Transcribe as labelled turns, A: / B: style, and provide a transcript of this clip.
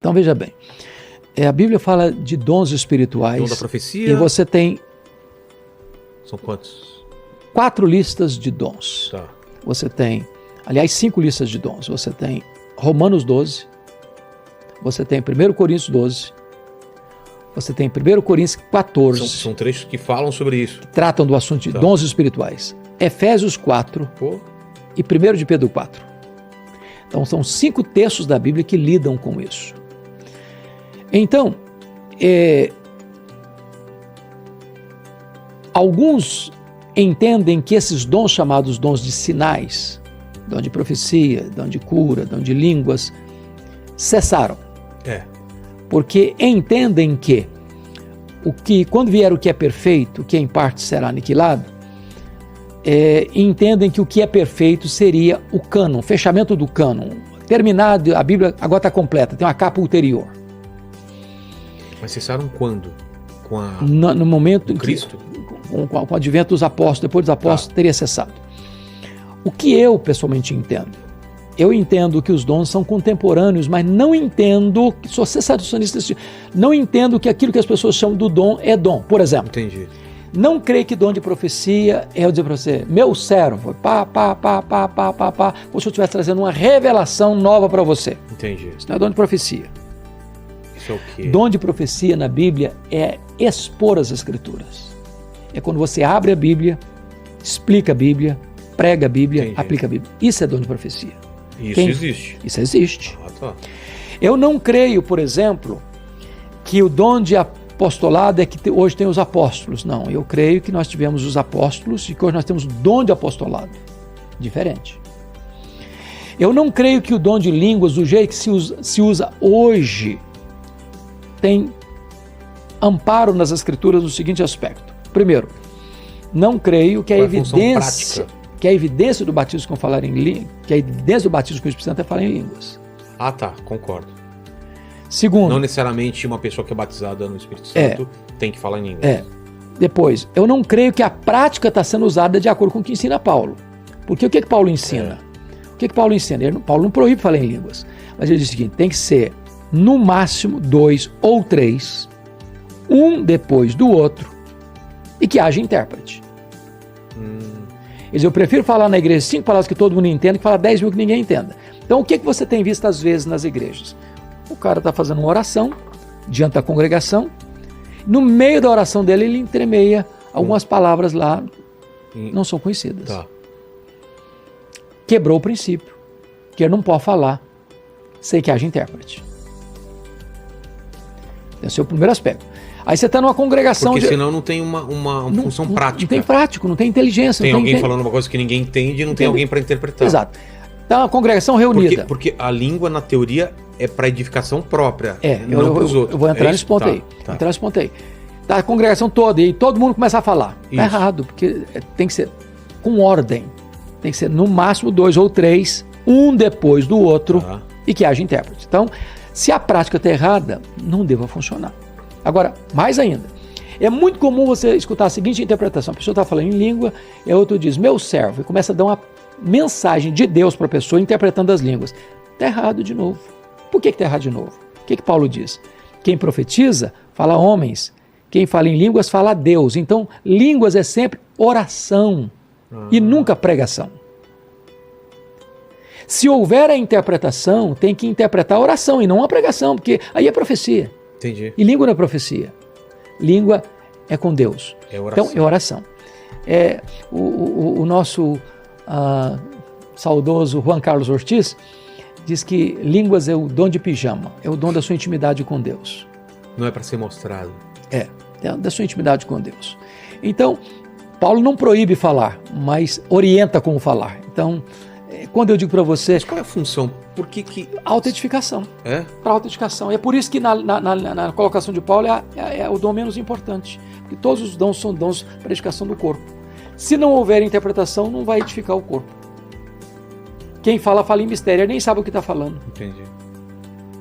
A: Então veja bem, a Bíblia fala de dons espirituais.
B: Dom da profecia.
A: E você tem...
B: São quantos?
A: 4 listas de dons.
B: Tá.
A: Você tem, aliás, 5 listas de dons. Você tem Romanos 12, você tem 1 Coríntios 12, você tem 1 Coríntios 14.
B: São trechos que falam sobre isso.
A: Que tratam do assunto de dons espirituais. Efésios 4 e 1 de Pedro 4. Então são 5 textos da Bíblia que lidam com isso. Então, alguns entendem que esses dons chamados dons de sinais, dom de profecia, dom de cura, dom de línguas, cessaram. Porque entendem que quando vier o que é perfeito, o que em parte será aniquilado, entendem que o que é perfeito seria o cânon, fechamento do cânon. Terminado, a Bíblia agora está completa, tem uma capa ulterior.
B: Mas cessaram quando?
A: No momento em
B: Cristo?
A: Com o advento dos apóstolos, depois dos apóstolos, teria cessado. O que eu pessoalmente entendo? Eu entendo que os dons são contemporâneos, mas não entendo, sou cessacionista, não entendo que aquilo que as pessoas chamam do dom é dom. Por exemplo,
B: entendi.
A: Não creio que dom de profecia é eu dizer para você, meu servo, como se eu estivesse trazendo uma revelação nova para você.
B: Entendi.
A: Isso não é dom de profecia.
B: Isso é o quê?
A: Dom de profecia na Bíblia é expor as Escrituras. É quando você abre a Bíblia, explica a Bíblia, prega a Bíblia,
B: entendi.
A: Aplica a Bíblia. Isso é dom de profecia.
B: Isso existe.
A: Isso existe.
B: Tá.
A: Eu não creio, por exemplo, que o dom de apostolado é que hoje tem os apóstolos. Não, eu creio que nós tivemos os apóstolos e que hoje nós temos o dom de apostolado. Diferente. Eu não creio que o dom de línguas, do jeito que se usa hoje, tem amparo nas Escrituras no seguinte aspecto. Primeiro, não creio que a evidência do batismo com falar em línguas, que a evidência do batismo com o Espírito Santo é falar em línguas.
B: Ah, tá, concordo.
A: Segundo,
B: não necessariamente uma pessoa que é batizada no Espírito Santo tem que falar em línguas.
A: Depois, eu não creio que a prática está sendo usada de acordo com o que ensina Paulo. Porque o que Paulo ensina? O que Paulo ensina? Paulo não proíbe falar em línguas. Mas ele diz o seguinte, tem que ser no máximo 2 ou 3, um depois do outro, e que haja intérprete. Ele diz, eu prefiro falar na igreja 5 palavras que todo mundo entenda que falar 10 mil que ninguém entenda. Então o que você tem visto às vezes nas igrejas? O cara está fazendo uma oração diante da congregação, no meio da oração dele ele entremeia algumas palavras lá, não são conhecidas.
B: Tá.
A: Quebrou o princípio, que ele não pode falar sem que haja intérprete. Esse é o primeiro aspecto. Aí você está numa congregação...
B: Porque senão não tem uma função prática.
A: Não tem prático, não tem inteligência.
B: Tem alguém falando uma coisa que ninguém entende e não tem alguém para interpretar.
A: Exato. Está uma congregação reunida.
B: Porque a língua, na teoria, é para edificação própria, não para os outros.
A: Eu vou entrar nesse ponto aí.
B: Tá.
A: Entrar nesse ponto aí. Tá a congregação toda e todo mundo começa a falar. Está errado, porque tem que ser com ordem. Tem que ser no máximo 2 ou 3, um depois do outro, e que haja intérprete. Então, se a prática está errada, não deva funcionar. Agora, mais ainda, é muito comum você escutar a seguinte interpretação. A pessoa está falando em língua, e a outra diz, meu servo, e começa a dar uma mensagem de Deus para a pessoa interpretando as línguas. Está errado de novo. Por que está errado de novo? O que Paulo diz? Quem profetiza, fala a homens. Quem fala em línguas, fala a Deus. Então, línguas é sempre oração e nunca pregação. Se houver a interpretação, tem que interpretar a oração e não a pregação, porque aí é profecia.
B: Entendi.
A: E língua não é profecia. Língua é com Deus.
B: É oração.
A: Então, é oração. O nosso saudoso Juan Carlos Ortiz diz que línguas é o dom de pijama, é o dom da sua intimidade com Deus.
B: Não é para ser mostrado.
A: É da sua intimidade com Deus. Então, Paulo não proíbe falar, mas orienta como falar. Então, quando eu digo para você...
B: Mas qual é a função? Por que...
A: Autoedificação. Para autoedificação. É por isso que na colocação de Paulo é o dom menos importante. Porque todos os dons são dons para edificação do corpo. Se não houver interpretação, não vai edificar o corpo. Quem fala em mistério, nem sabe o que está falando.
B: Entendi.